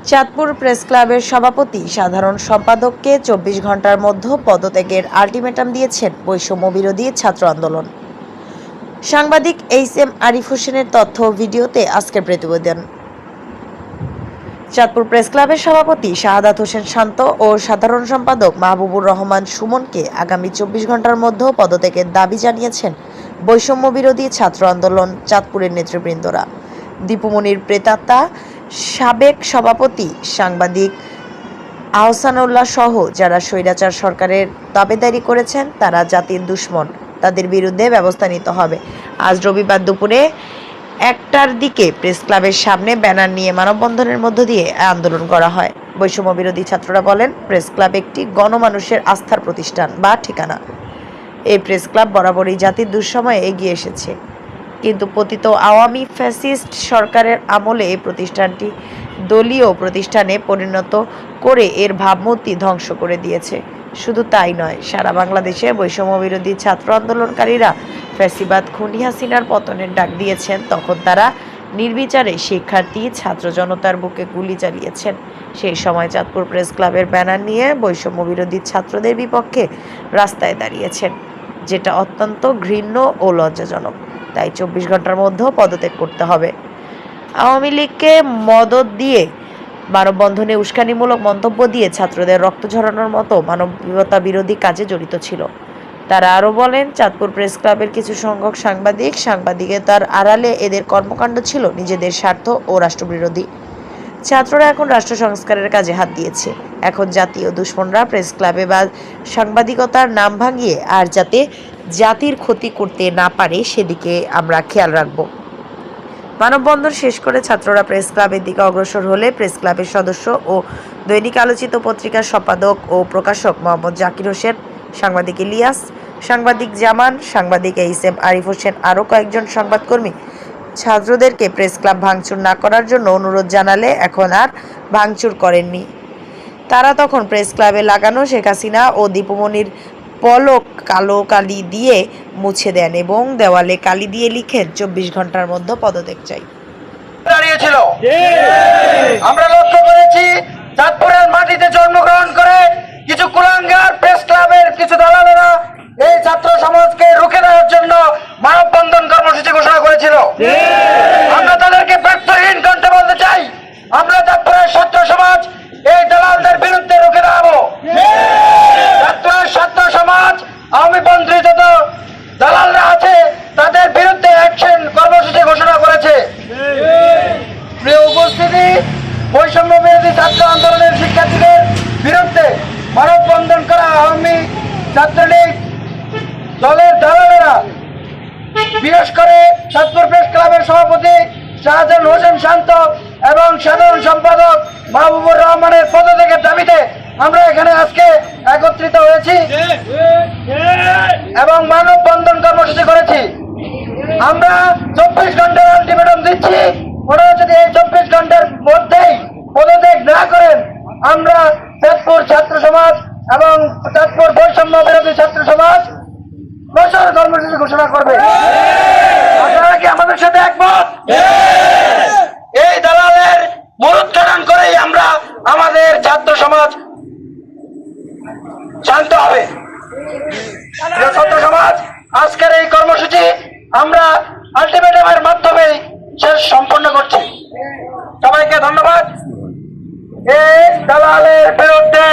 Chandpur press ক্লাবের সভাপতি সাধারণ সম্পাদককে ২৪ ঘন্টার মধ্যে পদত্যাগের আলটিমেটাম দিয়েছেন বৈষম্য বিরোধী ছাত্র আন্দোলন। সাংবাদিক এইচ.এম. আরিফ হোসেনের তথ্য ও ভিডিওতে আজকের প্রতিবেদন। চাঁদপুর প্রেস ক্লাবের সভাপতি শাহাদাত হোসেন শান্ত ও সাধারণ সম্পাদক মাহবুবুর রহমান সুমনকে আগামী ২৪ ঘন্টার মধ্যে পদত্যাগের দাবি জানিয়েছেন বৈষম্য বিরোধী ছাত্র আন্দোলন চাঁদপুরের নেতৃবৃন্দরা। দীপুমনির প্রেতাত্মা, সাবেক সভাপতি সাংবাদিক আহসানুল্লাহ সহ যারা স্বৈরাচার সরকারের দাবেদারি করেছেন তারা জাতির দুশ্মন, তাদের বিরুদ্ধে ব্যবস্থা নিতে হবে। আজ রবিবার দুপুরে ১টার দিকে প্রেস ক্লাবের সামনে ব্যানার নিয়ে মানববন্ধনের মধ্য দিয়ে আন্দোলন করা হয়। বৈষম্য বিরোধী ছাত্ররা বলেন, প্রেস ক্লাব একটি গণমানুষের আস্থার প্রতিষ্ঠান বা ঠিকানা। এই প্রেস ক্লাব বরাবরই জাতির দুঃসময়ে এগিয়ে এসেছে, কিন্তু পতিত আওয়ামী ফ্যাসিস্ট সরকারের আমলে এই প্রতিষ্ঠানটি দলীয় প্রতিষ্ঠানে পরিণত করে এর ভাবমূর্তি ধ্বংস করে দিয়েছে। শুধু তাই নয়, সারা বাংলাদেশে বৈষম্য বিরোধী ছাত্র আন্দোলনকারীরা ফ্যাসিবাদ খুনি হাসিনার পতনের ডাক দিয়েছেন, তখন তারা নির্বিচারে শিক্ষার্থী ছাত্র জনতার বুকে গুলি চালিয়েছেন। সেই সময় চাঁদপুর প্রেস ক্লাবের ব্যানার নিয়ে বৈষম্য বিরোধী ছাত্রদের বিপক্ষে রাস্তায় দাঁড়িয়েছেন, যেটা অত্যন্ত ঘৃণ্য ও লজ্জাজনক। তাই ২৪ ঘন্টার মধ্যে পদত্যাগ করতে হবে। আওয়ামী লীগকে মদদ দিয়ে মানববন্ধনে উস্কানিমূলক মন্তব্য দিয়ে ছাত্রদের রক্ত ঝরানোর মতো মানবতা বিরোধী কাজে জড়িত ছিল। তারা আরও বলেন, চাঁদপুর প্রেস ক্লাবের কিছু সংখ্যক সাংবাদিকতার আড়ালে এদের কর্মকাণ্ড ছিল নিজেদের স্বার্থ ও রাষ্ট্রবিরোধী। ছাত্ররা এখন রাষ্ট্র সংস্কারের কাজে হাত দিয়েছে। এখন জাতীয় দুশ্মনরা প্রেস ক্লাবে বা সাংবাদিকতার নাম ভাঙিয়ে আর যাতে জাতির ক্ষতি করতে না পারে সেদিকে আমরা খেয়াল রাখব। মানববন্ধন শেষ করে ছাত্ররা প্রেস ক্লাবের দিকে অগ্রসর হলে প্রেস ক্লাবের সদস্য ও দৈনিক আলোচিত পত্রিকার সম্পাদক ও প্রকাশক মোহাম্মদ জাকির হোসেন, সাংবাদিক ইলিয়াস, সাংবাদিক জামান, সাংবাদিক এইচ.এম. আরিফ হোসেন আরও কয়েকজন সংবাদকর্মী ছাত্রদেরকে প্রেস ক্লাব ভাঙচুর না করার জন্য অনুরোধ জানালে এখন আর ভাঙচুর করেননি। তারা তখন প্রেস ক্লাবে লাগানো শেখ হাসিনা ও দীপুমনির পলক কালো কালি দিয়ে মুছে দেন এবং দেওয়ালে কালি দিয়ে লিখেন, ২৪ ঘন্টার মধ্যে পদত্যাগ চাই। দাঁড়িয়েছিল। আমরা লক্ষ্য করেছি চাঁদপুরের মাটিতে জন্মগ্রহণ করে কিছু কুলাঙ্গার প্রেস ক্লাবের কিছু দালালেরা এই ছাত্র সমাজকে রুখে দেওয়ার জন্য মানববন্ধন কর্মসূচি ঘোষণা করেছিল। আমরা তাদেরকে ব্যর্থহীন কণ্ঠে বলতে চাই, আমরা চাঁদপুরের ছাত্র সমাজ এই দালালদের বিরুদ্ধে রুখে দাঁড়াবো। চাঁদপুরের ছাত্র সমাজ আওয়ামীপন্থী যত দালালরা আছে তাদের বিরুদ্ধে অ্যাকশন কর্মসূচি ঘোষণা করেছে। প্রিয় উপস্থিতি, বৈষম্য বিরোধী ছাত্র আন্দোলনের শিক্ষার্থীদের বিরুদ্ধে মানববন্ধন করা আওয়ামী ছাত্রলীগ দলের দালালেরা, বিশেষ করে চাঁদপুর প্রেস ক্লাবের সভাপতি শাহাদাত হোসেন শান্ত এবং সাধারণ সম্পাদক মাহবুবুর রহমানের পদত্যাগের দাবিতে আমরা এখানে আজকে একত্রিত হয়েছি এবং মানববন্ধন কর্মসূচি করেছি। আমরা ২৪ ঘন্টার আলটিমেটাম দিচ্ছি। ওরা যদি এই ২৪ ঘন্টার মধ্যেই পদত্যাগ না করেন, আমরা চাঁদপুর ছাত্র সমাজ এবং চাঁদপুর বৈষম্য বিরোধী ছাত্র সমাজ বছর কর্মসূচি ঘোষণা করবে। আপনারা কি আমাদের সাথে একমত? এই দালালের মূলোৎপাটন করেই আমরা আমাদের ছাত্র সমাজ শান্ত হবে। ছাত্র সমাজ আজকের এই কর্মসূচি আমরা আলটিমেটামের মাধ্যমে শেষ সম্পন্ন করছি। সবাইকে ধন্যবাদ। এই দালালের বিরুদ্ধে